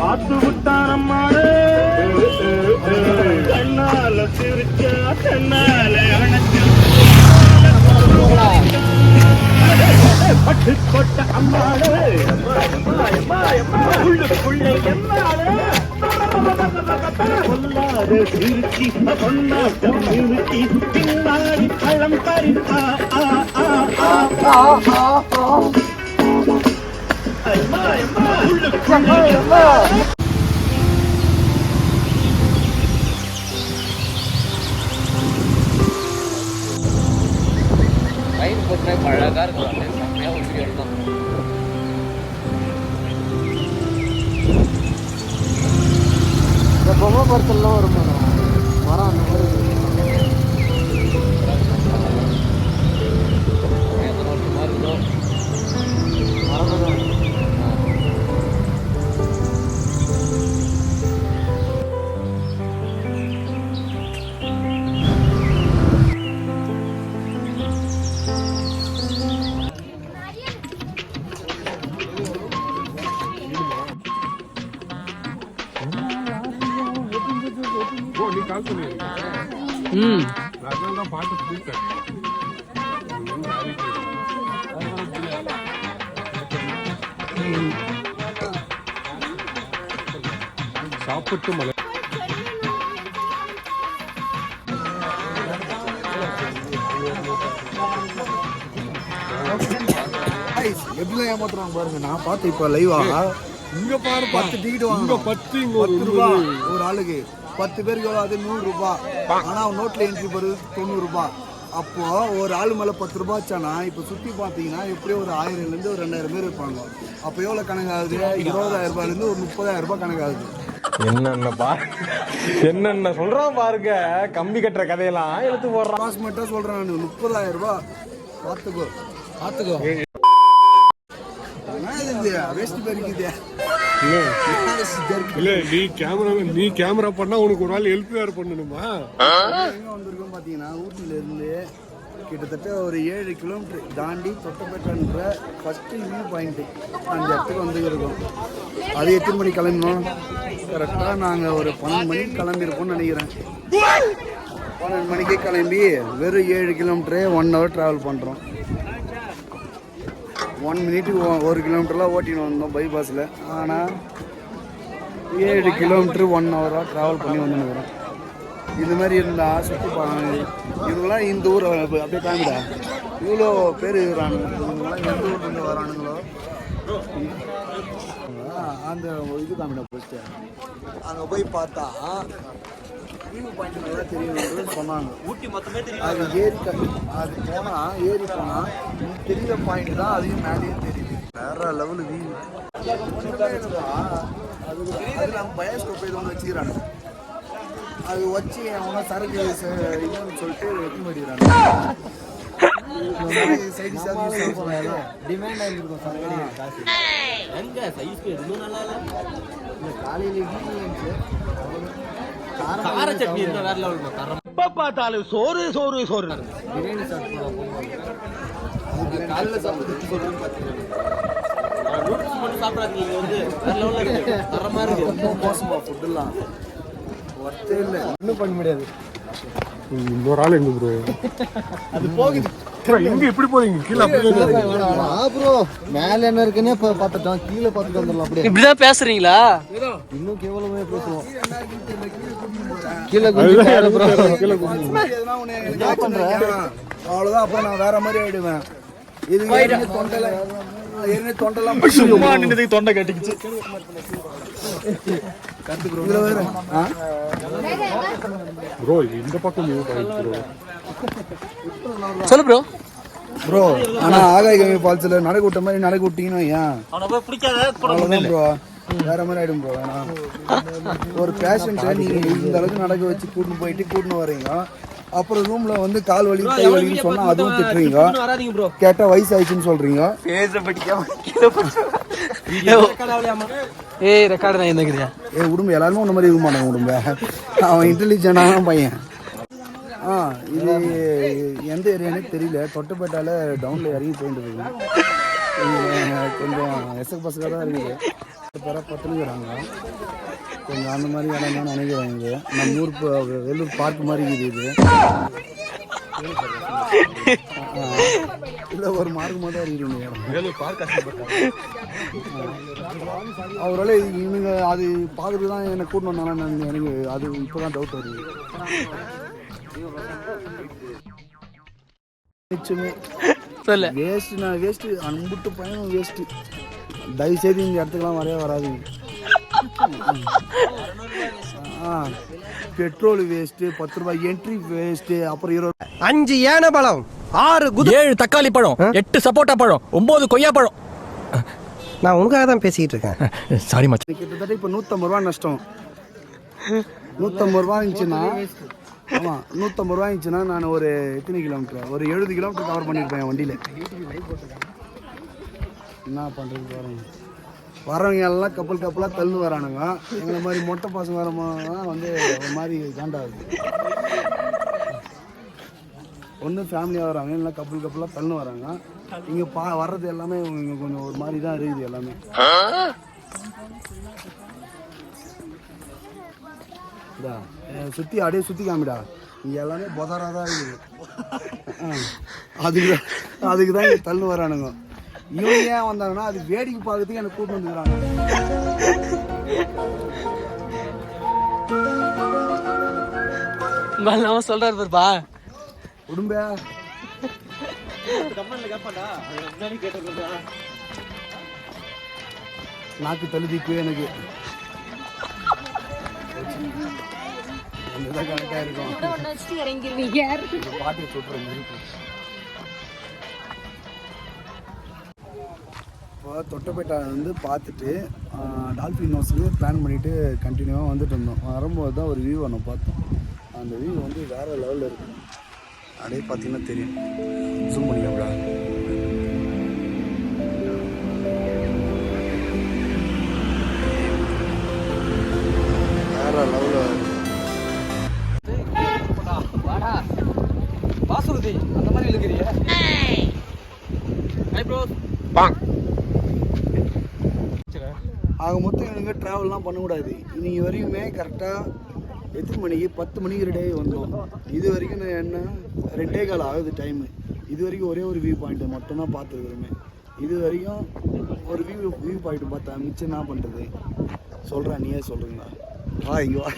ஆத்து விட்டான மாடு கண்ணால சிரிச்சா கண்ணால அணைச்சா பட்டு கொட்ட அம்மாடு உள்ளுக்குள்ளே எம்மாடு கொல்லாத சிரிச்சி கொண்டாட்டம் நிறுத்தி பின்னாடி பழம் பறித்தா லைன் போட்டு அழகா இருக்கும் செம்மையா ஒரு வீடியோ எடுத்தோம். இந்த பொம்மை படத்துலாம் ஒரு மரம் அந்த மாதிரி சாப்பிட்டு மலை எப்படிலாம் ஏமாத்துறாங்க பாருங்க. நான் பார்த்து இப்போ லைவா இங்க பாரு 10 டிக்கெட் வாங்க 10 ரூபாய் ஒரு ஆளுக்கு 10 பேருக்கு எவ்வளோ அது 100 ரூபாய். ஆனால் நோட்டில் என்ட்ரி போடுறது 90 ரூபாய். அப்போ ஒரு ஆள் மேலே 10 ரூபாய் ஆச்சானா இப்போ சுற்றி பார்த்தீங்கன்னா எப்படியும் ஒரு 1000லேருந்து ஒரு 2000 பேர் இருப்பாங்க. அப்போ எவ்வளோ கணக்கு ஆகுது? 20,000 ரூபாயிலேருந்து ஒரு 30,000 ரூபாய் கணக்கு ஆகுது. என்னென்ன சொல்றான் பாருங்க. கம்பி கட்டுற கதையெல்லாம் எடுத்து போடுறான். அப்ராக்சிமேட்டாக சொல்கிறேன் நான் 30,000 ரூபாய். பார்த்துக்கோ வேஸ்ட் பேருக்கு இல்ல நீ கேமரா பண்ணா உனக்கு ஒரு நாள் ஹெல்ப் வேற பண்ணணுமா? எங்க வந்திருக்கோம் பாத்தீங்கன்னா ஊட்டில இருந்து கிட்டத்தட்ட ஒரு 7 கிலோமீட்டர் தாண்டி தொட்டபெட்டான்ற ஃபர்ஸ்ட் வியூ பாயிண்ட் அந்த இடத்துக்கு வந்துருக்கோம். அது எத்தனை மணிக்கு கிளம்பணும்? கரெக்டாக நாங்கள் ஒரு 12 மணிக்கு கிளம்பியிருப்போம்னு நினைக்கிறேன். 12 மணிக்கே கிளம்பி வெறும் 7 கிலோமீட்டரே 1 ஹவர் ட்ராவல் பண்ணுறோம். 1 மினிட்டுக்கு 1 கிலோமீட்டர்லாம் ஓட்டின்னு வந்தோம் பைபாஸில். ஆனால் 7 கிலோமீட்டர் 1 ஹவராக ட்ராவல் பண்ணி வந்துருக்கிறோம். இது மாதிரி இருந்தால் சுற்றி இவங்களாம் இந்த ஊர் அப்படியே காமிடா. இவ்வளோ பேர் இருக்கிறானுங்க. இவங்களாம் எந்த ஊர்லேருந்து வரானுங்களோ அந்த இது காமிடா போஸ்ட்டு. அங்கே போய் பார்த்தா வியூ பாயிண்ட் தெரியும் சொன்னாங்க. ஊட்டி மொத்தமே தெரியும். அது அது போனால் ஏறி போனால் தெரியுற பாயிண்ட் தான் அதையும் மேலேயும் தெரியுது. வேற லெவலு வியூ. அது நம்ம பயோஸ்கோப் இது ஒன்று வச்சுக்கிறாங்க. அது வச்சு அவனை சரக்கு இதுன்னு சொல்லிட்டு வெட்டி மாட்டிக்கிறாங்க. டிமாண்ட் ஆகிருக்கும் சரக்கு காலையில் கார சட்னி இருந்தா வேற லெவல் தரம். பார்த்தாலும் சோறு சோறு சோறு பிரியாணி காலையில் சாப்பிட்டு சொல்றேன்னு பார்த்தீங்கன்னா நூடுல்ஸ் மட்டும் சாப்பிடாதீங்க. வந்து வேற லெவல்ல இருக்கு, தரமா இருக்கு. ரொம்ப மோசமா ஃபுட்டெல்லாம் ஒர்த்தே இல்லை. ஒன்றும் பண்ண முடியாது. இன்னொரு ஆள் எங்க ப்ரோ அது போகுது. எங்க இப்படி போறீங்க? கீழே ப்ரோ மேல என்ன இருக்குன்னே பார்த்துட்டோம். கீழே பார்த்துட்டு வந்துடலாம். அப்படியே இப்படிதான் பேசுறீங்களா? இன்னும் கேவலமே பேசுவோம். அவ்வளவுதான். அப்புறம் நான் வேற மாதிரி ஆயிடுவேன். இது தொண்டெல்லாம் சும்மா நின்னதுக்கு தொண்டை கட்டிக்கிச்சு. ப்ரோ இந்த பக்கம் சொல்லு ப்ரோ. ப்ரோ ஆனா ஆகாய்கமி ஃபால்ஸ்ல நடக்க விட்ட மாதிரி நடக்க விட்டீங்கன்னா ஏன் அவ்வளவுதான் ப்ரோ. வேற மாதிரி ஆயிடும் ப்ரோ. ஒரு பேஷண்ட்டை நீங்க இந்த அளவுக்கு நடக்க வச்சு கூட்டின்னு போயிட்டு கூட்டின்னு வரீங்க. அப்புறம் ரூம்ல வந்து கால் வலி கை வலின்னு சொன்னா அதுவும் திட்டுறீங்க. கேட்டா வயசு ஆயிடுச்சுன்னு சொல்றீங்க. உடம்பு எல்லாருமே உன்ன மாதிரி இருக்க மாட்டாங்க. உடம்பு அவன் இன்டெலிஜென்டான பையன். இது எந்த ஏரியானே தெரியல. தொட்டப்பேட்டால டவுன்ல இறங்கி போயிட்டு இருக்கேன். கொஞ்சம் எசக்கு பசங்க தான் இருக்குது. பேராக பத்துனுக்குறாங்க. கொஞ்சம் அந்த மாதிரி இடம் தான் நினைக்கிறேன். இது நம்ம ஊர் வெள்ளூர் பார்க் மாதிரி இருக்குது இது. இல்லை ஒரு மார்க் மட்டும் இருக்குது அவரால் இவங்க அது பார்த்துட்டு தான் என்னை கூட்டின்னு வந்தாலும் எனக்கு அது இப்போ தான் டவுட் வருது. வேஸ்ட்டு நான் வேஸ்ட்டு அன்புட்டு பையனும் வேஸ்ட்டு. தயவுசெய்து இந்த இடத்துக்குலாம் வரவே வராது. பெட்ரோல் வேஸ்ட்டு, 10 ரூபாய் என்ட்ரி வேஸ்ட்டு, அப்புறம் 20 5 ஏன பழம், 6 7 தக்காளி பழம், 8 சப்போட்டா பழம், 9 கொய்யா பழம். நான் உனக்காக தான் பேசிக்கிட்டு இருக்கேன். சாரி மச்சான். கிட்டத்தட்ட இப்போ 150 ரூபா நஷ்டம். 150 ரூபா இருந்துச்சுன்னா, ஆமாம் 150 ரூபா இருந்துச்சுன்னா நான் ஒரு எத்தனை கிலோமீட்டர், ஒரு 70 கிலோமீட்டர் கவர் பண்ணியிருப்பேன் என் வண்டியில். என்ன பண்ணுறது பாருங்க. வரவங்க எல்லாம் கப்பலாக தள்ளு வரானுங்க. எங்களை மாதிரி மொட்டை பசங்க வரலாம் வந்து ஒரு மாதிரி காண்டாகுது. ஒன்று ஃபேமிலியாக வராங்க, இல்லை கப்பலாக தள்ளு வராங்க. இங்கே வர்றது எல்லாமே இங்கே கொஞ்சம் ஒரு மாதிரி தான் இருக்குது எல்லாமே. சுற்றி அப்படியே சுற்றி காமிடா. இங்கே எல்லாமே பொதாராக தான் இருக்குது. அதுக்கு தான் இங்கே தள்ளு வரானுங்க. இவங்க ஏன் வந்தாங்கன்னா அது வேடிக்கை பார்க்கறதுக்கு எனக்கு கூட்டு வந்துக்கிறாங்க. சொல்றாரு பாருப்பா உடும்ப நாக்கு தழுதிக்கு எனக்கு கணக்காக இருக்கும். பாட்டு சொல்றேன். இப்போ தொட்டபெட்டா வந்து பார்த்துட்டு டால்ஃபின் ஹவுஸுக்கு பிளான் பண்ணிவிட்டு கண்டினியூவாக வந்துட்டு இருந்தோம். வரும்போது தான் ஒரு வியூ ஒன்று பார்த்தோம். அந்த வியூ வந்து வேறு லெவலில் இருக்குது. அப்படியே பார்த்தீங்கன்னா தெரியும். ஜூம் பண்ணிக்கோங்களா. வேறு லெவலில் பாசுருதி அந்த மாதிரி இருக்கிறீங்க. ஆக மொத்தம் இவங்க ட்ராவல்லாம் பண்ணக்கூடாது. இன்னைக்கு வரைக்குமே கரெக்டாக எத்தனை மணிக்கு 10 மணிக்கு ரெடி வந்தோம். இது வரைக்கும் நான் என்ன 2 கால் ஆகுது டைமு. இது வரைக்கும் ஒரே ஒரு வியூ பாயிண்ட்டு மட்டும்தான் பார்த்துருக்குறோமே. இது வரைக்கும் ஒரு வியூ பாயிண்ட் பார்த்தா மிச்சம் என்ன பண்ணுறது சொல்கிறேன். நீயே சொல்கிறீங்களா? இங்கே வா.